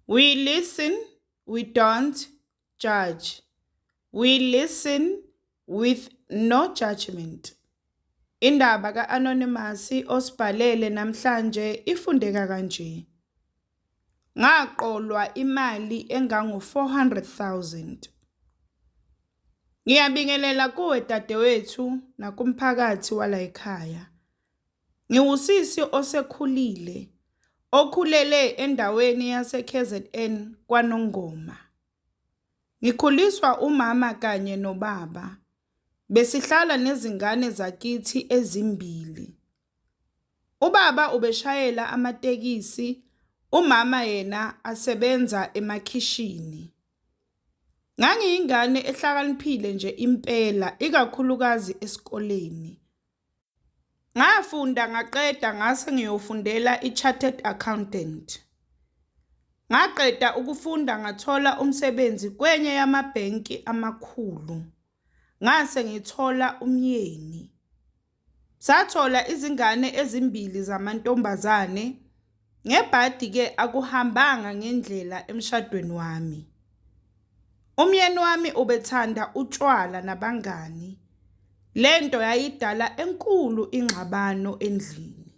We listen, we don't judge. We listen with no judgment. Indaba ka-Anonymous osibhalele namhlanje ifundeka kanje. Ngaqolwa imali engango-400,000. Ngiyabingelela kuwe dadewethu nakumphakathi wala ekhaya. Ngiwusisi osekhulile, okhulele endaweni yase-KZN kwaNongoma. Ngikhuliswa umama kanye nobaba. Besihlala nezingane zakithi ezimbili. Ubaba ubeshayela amatekisi, umama yena asebenza emakhishini. Ngangiyingane ehlakaniphile nje impela, ikakhulukazi esikoleni. Ngafunda ngaqeda ngase ngiyofundela i-chartered accountant. Ngaqeda ukufunda ngathola umsebenzi kwenye yamabhenki amakhulu. Ngase ngithola umyeni. Sathola izingane ezimbili zamantombazane. Ngebhadi ke akuhambanga ngendlela emshadweni wami. Umyeni wami ubethanda utshwala nabangani. Lento yayidala enkulu ingxabano endlini.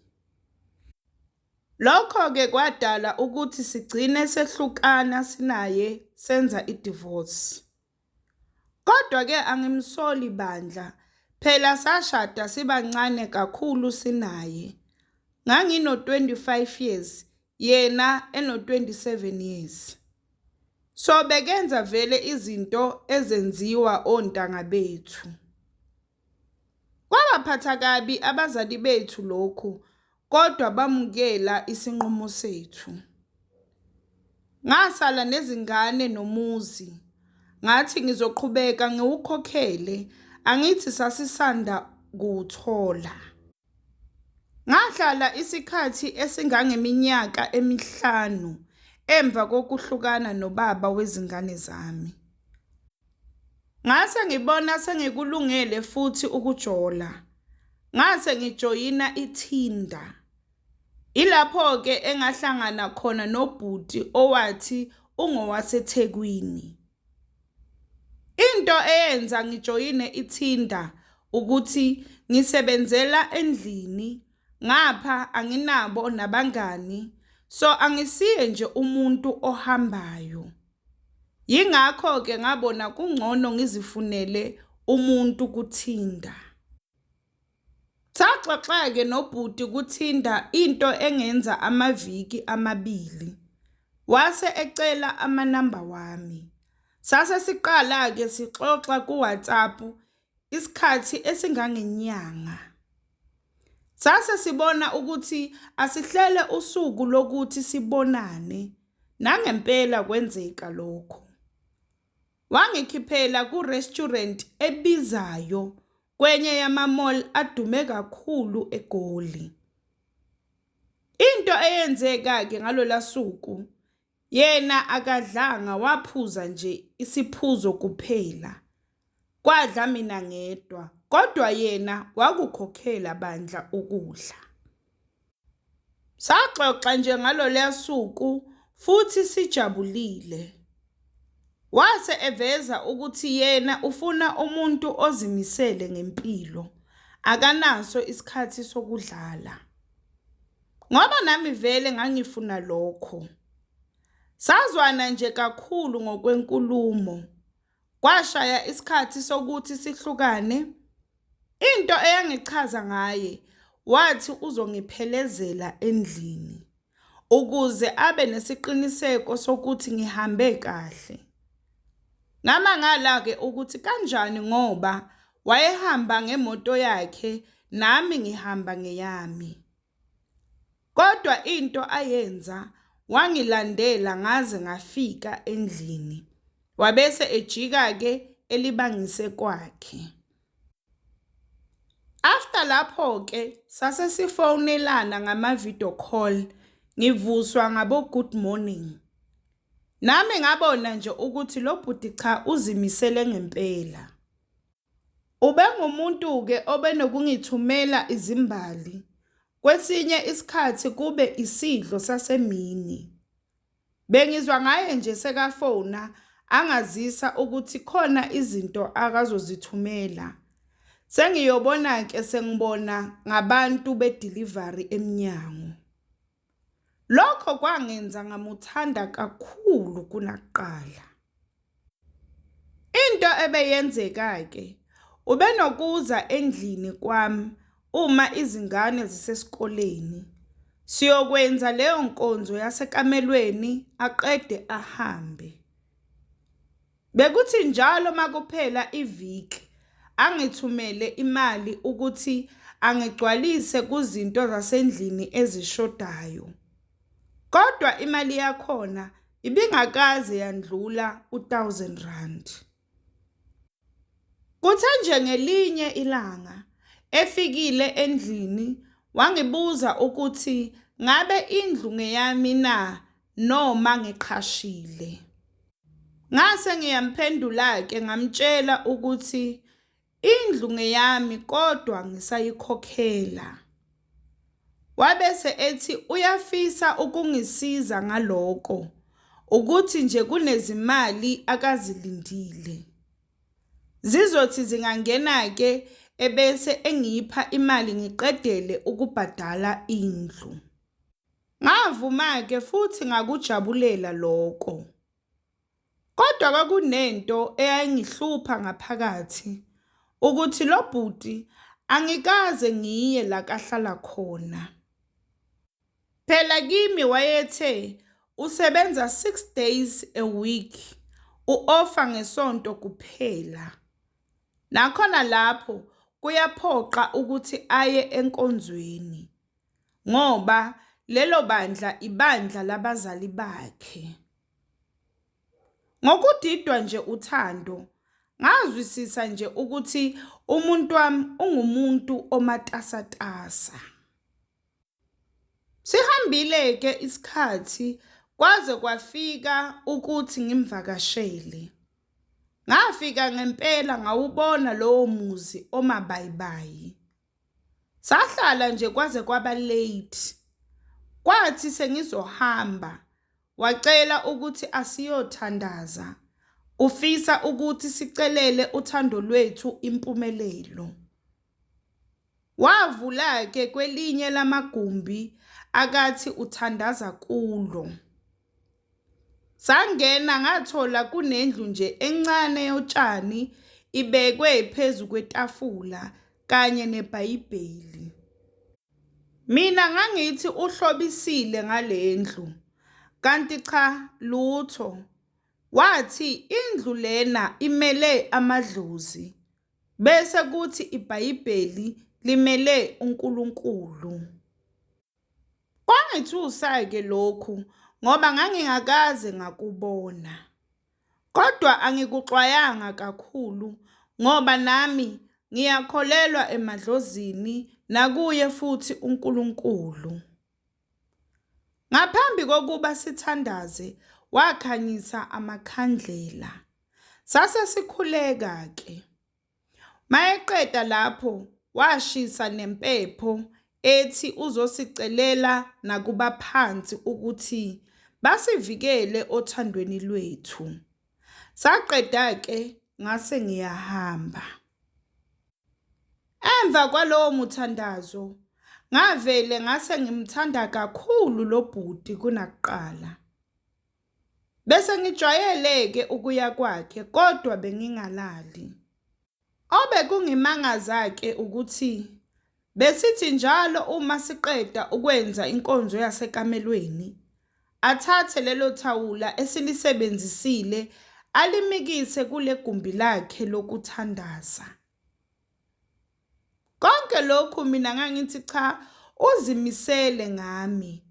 Lokho ke kwadala ukuthi sigcine sehlukana sinaye senza i-divorce. Kodwa ke angimsoli bandla, phela sashada sibancane kakhulu sinaye. Ngangino-25 years, yena eno-27 years. So bekenza vele izinto ezenziwa ontanga bethu. Kwabaphatha kabi abazali bethu lokhu, kodwa bamukela isinqumo sethu. Ngasala nezingane nomuzi. Ngathi ngizoqhubeka ngiwukhokhele, angithi sasisanda kuwuthola. Ngahlala isikhathi esingangeminyaka 5 emva kokuhlukana nobaba wezingane zami. Ngase ngibona sengikulungele futhi ukujola. Ngase ngijoyina iTinder. Ilapho ke engahlangana khona nobhuti owathi ungowaseThekwini. Into eyenza ngijoyine iTinder ukuthi ngisebenzela endlini, ngapha anginabo nabangani, so angisiye nje umuntu ohambayo. Yingakho ke ngabona kungcono ngizifunele umuntu kuTinder. Saxoxa ke nobhuti kuTinder into engenza amaviki 2. Wase ecela amanamba wami. Sase siqala ke sixoxa kuWhatsApp isikhathi esingangenyanga. Sase sibona ukuthi asihlele usuku lokuthi sibonane, nangempela kwenzeka lokho. Wangikhiphela ku-restaurant ebizayo kwenye yama-mall adume kakhulu eGoli. Into eyenzeka ke ngalola suku, yena akadlanga, waphuza nje isiphuzo kuphela. Kwadla mina ngedwa, kodwa yena wakukhokhela bandla ukudla. Saxoxa nje ngalola suku futhi sijabulile. Wase eveza ukuthi yena ufuna umuntu ozimisele ngempilo, akanaso isikhathi sokudlala. Ngoba nami vele ngangifuna lokho. Sazwana nje kakhulu ngokwenkulumo. Kwashaya isikhathi sokuthi sihlukane. Into eyangichaza ngaye, wathi uzongiphelezela endlini ukuze abe nesiqiniseko sokuthi ngihambe kahle. Ngamangala ke ukuthi kanjani ngoba wayehamba ngemoto yakhe nami ngihamba ngeyami. Kodwa into ayenza, wangilandela ngaze ngafika endlini. Wabese ejika ke elibangise kwakhe. After lapho ke sase sifonelana ngama-video call, ngivuswa ngabo good morning. Nami ngabona nje ukuthi lo bhuti cha uzimisele ngempela. Ubengumuntu ke obenokungithumela izimbali. Kwesinye isikhathi kube isidlo sasemini. Bengizwa ngaye nje sekafona angazisa ukuthi khona izinto akazozithumela. Sengiyobona-ke sengibona ngabantu bedelivery eminyango. Lokho kwangenza ngamuthanda kakhulu kunakuqala. Into ebeyenzeka-ke ubenokuza endlini kwami uma izingane zisesikoleni. Siyokwenza leyo nkonzo yasekamelweni aqede ahambe. Bekuthi njalo makuphela iviki angithumele imali ukuthi angigcwalise kuzinto zasendlini ezishodayo. Kodwa imali yakhona ibingakaze yandlula u-R1,000. Kuthe nje ngelinye ilanga efikile endlini wangibuza ukuthi ngabe indlu ngeyami na noma ngiqhashile. Ngase ngiyamphendula-ke ngamtshela ukuthi indlu ngeyami kodwa ngisayikhokhela. Wabese ethi uyafisa ukungisiza ngaloko ukuthi nje kunezimali akazilindile. Zizothi zingangena-ke ebese engipha imali ngiqedele ukubhadala indlu. Ngavuma-ke futhi ngakujabulela lokho. Kodwa kwakunento eyangihlupha ngaphakathi ukuthi lo bhuti angikaze ngiye la kahlala khona. Phela kimi wayethe usebenza 6 days a week, u-ofa ngesonto kuphela. Nakhona lapho kuyaphoqa ukuthi aye enkonzweni ngoba lelo bandla ibandla labazali bakhe. Ngokudidwa nje uthando, ngazwisisa nje ukuthi umuntu wami ungumuntu omatasatasa. Sihambile-ke isikhathi kwaze kwafika ukuthi ngimvakashele. Ngafika ngempela ngawubona lowo muzi omabayibayi. Sahlala nje kwaze kwaba late. Kwathi sengizohamba wacela ukuthi asiyothandaza. Ufisa ukuthi sicelele uthando lwethu impumelelo. Wavula-ke kwelinye lamagumbi akathi uthandaza kulo. Sangena ngathola kunendlu nje encane yotshani ibekwe phezu kwetafula kanye neBhayibheli. Mina ngangithi uhlobisile ngalendlu, kanti cha lutho. Wathi indlu lena imele amadlozi, bese kuthi iBhayibheli limele uNkulunkulu. Kwangithusa-ke lokhu ngoba ngangingakaze ngakubona. Kodwa angikuxwayanga kakhulu ngoba nami ngiyakholelwa emadlozini nakuye futhi uNkulunkulu. Ngaphambi kokuba sithandaze wakhanyisa amakhandlela. Sase sikhuleka-ke. Mayeqeda lapho washisa nempepho ethi uzosicelela nakubaphansi ukuthi basivikele othandweni lwethu. Saqeda-ke ngase ngiyahamba. Emva kwalowo muthandazo ngavele ngase ngimthanda kakhulu lo bhuti kunakuqala. Bese ngijwayele-ke ukuya kwakhe kodwa bengingalali. Obekungimangaza-ke ukuthi besithi njalo uma siqeda ukwenza inkonzo yasekamelweni athathe lelo thawula esilisebenzisile alimikise kule gumbi lakhe lokuthandaza. Konke lokhu mina ngangithi cha uzimisele ngami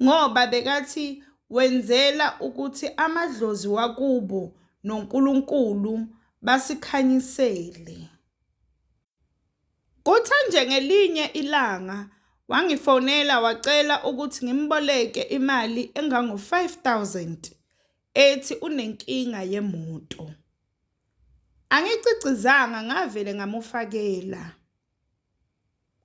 ngoba bekathi wenzela ukuthi amadlozi wakubo noNkulunkulu basikhanyisele. Kuthe nje ngelinye ilanga wangifonela wacela ukuthi ngimboleke imali engango-5,000 ethi unenkinga yemoto. Angicicizanga ngavele ngamufakela.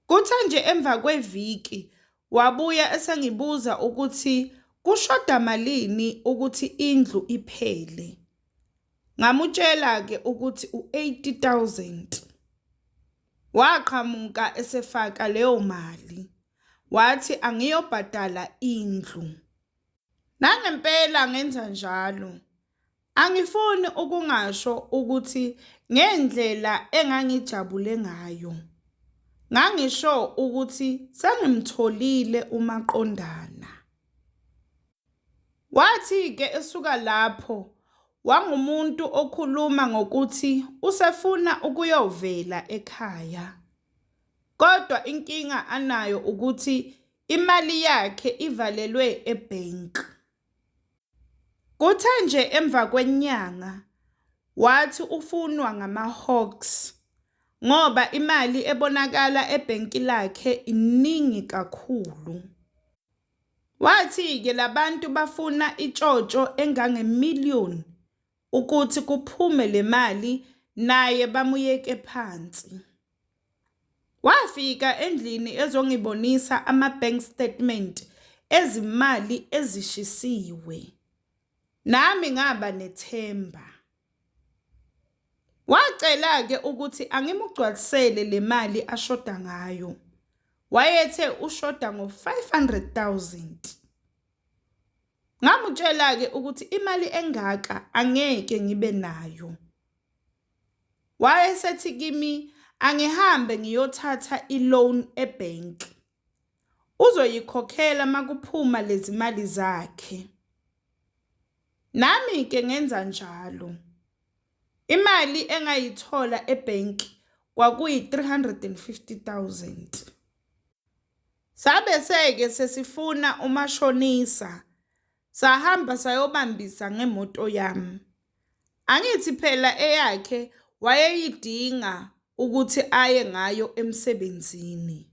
Kuthe nje emva kweviki wabuya esengibuza ukuthi kushoda malini ukuthi indlu iphele? Ngamutshela-ke ukuthi u-80,000. Waqhamuka esefaka leyo mali. Wathi angiyobhadala indlu. Nangempela ngenza njalo. Angifuni ukungasho ukuthi ngendlela engangijabule ngayo. Ngangisho ukuthi sengimtholile uMaqondana. Wathi-ke esuka lapho wangumuntu okhuluma ngokuthi usefuna ukuyovela ekhaya. Kodwa inkinga anayo ukuthi imali yakhe ivalelwe ebhenki. Kuthe nje emva kwenyanga wathi ufunwa ngama-Hawks ngoba imali ebonakala ebhenki lakhe iningi kakhulu. Wathi-ke labantu bafuna itshotsho engange-1,000,000 ukuthi kuphume le mali naye bamuyeke phansi. Wafika endlini ezongibonisa ama-bank statement ezimali ezishisiwe. Nami ngaba nethemba. Wacela-ke ukuthi angimugcwalisele le mali ashoda ngayo. Wayethe ushoda ngo-500,000. Ngamutshela-ke ukuthi imali engaka angeke ngibe nayo. Wayesethi kimi angihambe ngiyothatha i-loan ebhenki. Uzoyikhokhela makuphuma lezi mali zakhe. Nami-ke ngenza njalo. Imali engayithola ebhenki kwakuyi-350,000. Sabe seke sesifuna umashonisa. Sahamba sayobambisa ngemoto yami. Angithi phela eyakhe wayeyidinga ukuthi aye ngayo emsebenzini.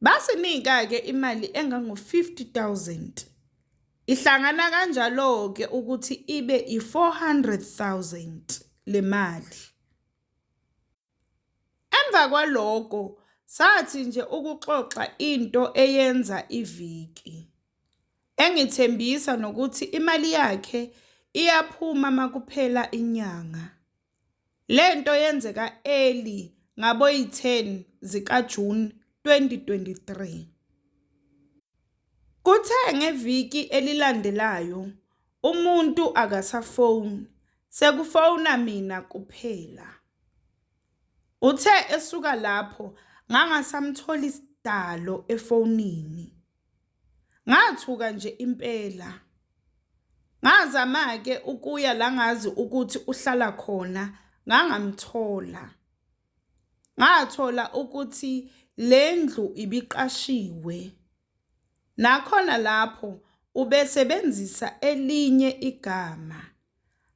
Basinika-ke imali engango-50,000. Ihlangana kanjalo-ke ukuthi ibe i-400,000 le mali. Emva kwalokho sathi nje ukuxoxa into eyenza iviki. Engithembisa nokuthi imali yakhe iyaphuma makuphela inyanga. Lento yenzeka early ngabo-10 zikaJune 2023. Kuthe ngeviki elilandelayo umuntu akasafoni, sekufona mina kuphela. Uthe esuka lapho ngangasamtholi isidalo efonini. Ngathuka nje impela. Ngazama-ke ukuya la ngazi ukuthi uhlala khona, ngangamthola. Ngathola ukuthi le ndlu ibiqashiwe. Nakhona lapho ubesebenzisa elinye igama,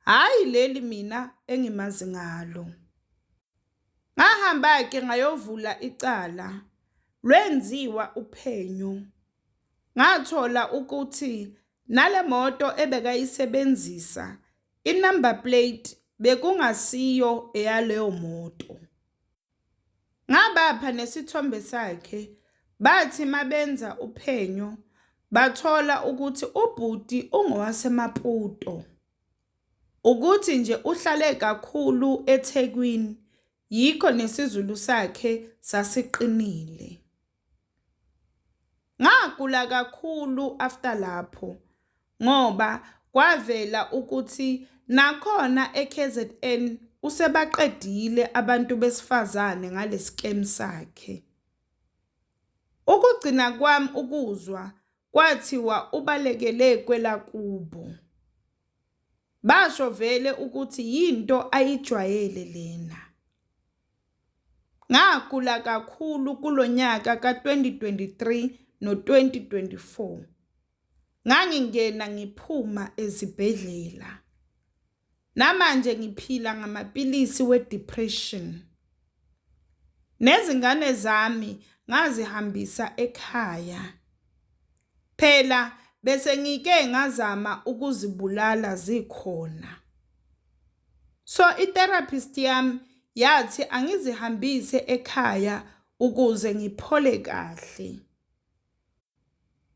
hhayi leli mina engimazi ngalo. Ngahamba-ke ngayovula icala, lwenziwa uphenyo. Ngathola ukuthi nale moto ebekayisebenzisa, i-number plate bekungasiyo eyaleyo moto. Ngabapha nesithombe sakhe, bathi mabenza uphenyo, bathola ukuthi ubhuti ungowaseMaputo. Ukuthi nje uhlale kakhulu eThekwini, yikho nesizulu sakhe sasiqinile. Ngagula kakhulu after lapho, ngoba kwavela ukuthi nakhona eKZN usebaqedile abantu besifazane ngale scam sakhe. Ukugcina kwami ukuzwa kwathiwa ubalekele kwelakubo. Basho vele ukuthi yinto ayijwayele lena. Ngagula kakhulu kulonyaka ka-2023 no-2024. Ngangingena ngiphuma ezibhedlela. Namanje ngiphila ngamapilisi we-depression. Nezingane zami ngazihambisa ekhaya. Phela bese ngike ngazama ukuzibulala zikhona. So i-therapist yami yathi angizihambise ekhaya ukuze ngiphole kahle.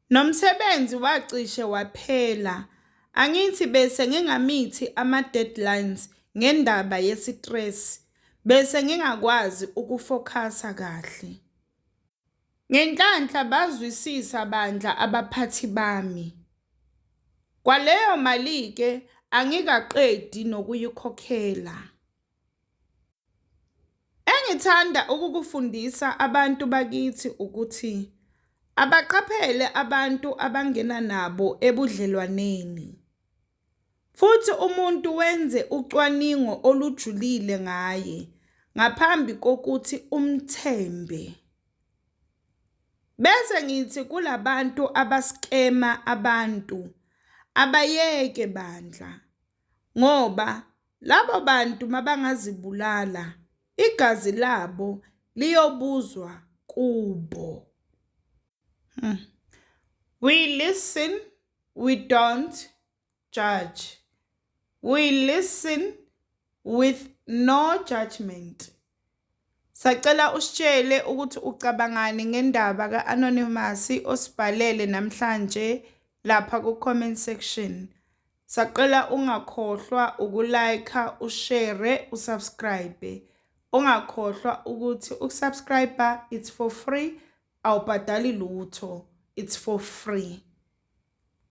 Nomsebenzi wacishe waphela. Angithi bese ngingamithi ama-deadlines ngendaba yesitress, bese ngingakwazi ukufokhasa kahle. Ngenhlanhla bazwisisa bandla abaphathi bami. Kwaleyo mali-ke angikaqedi nokuyikhokhela. Engithanda ukukufundisa abantu bakithi ukuthi abaqaphele abantu abangena nabo ebudlelwaneni. Futhi umuntu wenze ucwaningo olujulile ngaye ngaphambi kokuthi umthembe. Bese ngithi kulabantu abaskema abantu abayeke bandla, ngoba labo bantu mabangazibulala igazi labo liyobuzwa kubo. We listen, we don't judge. We listen with no judgment. Sacela usitshele ukuthi ucabangani ngendaba ka-Anonymous osibhalele namhlanje lapha ku-comment section. Sacela ungakhohlwa ukulike, ushare, usubscribe. Ungakhohlwa ukuthi ukusubscribe it's for free, awubhadali lutho, it's for free.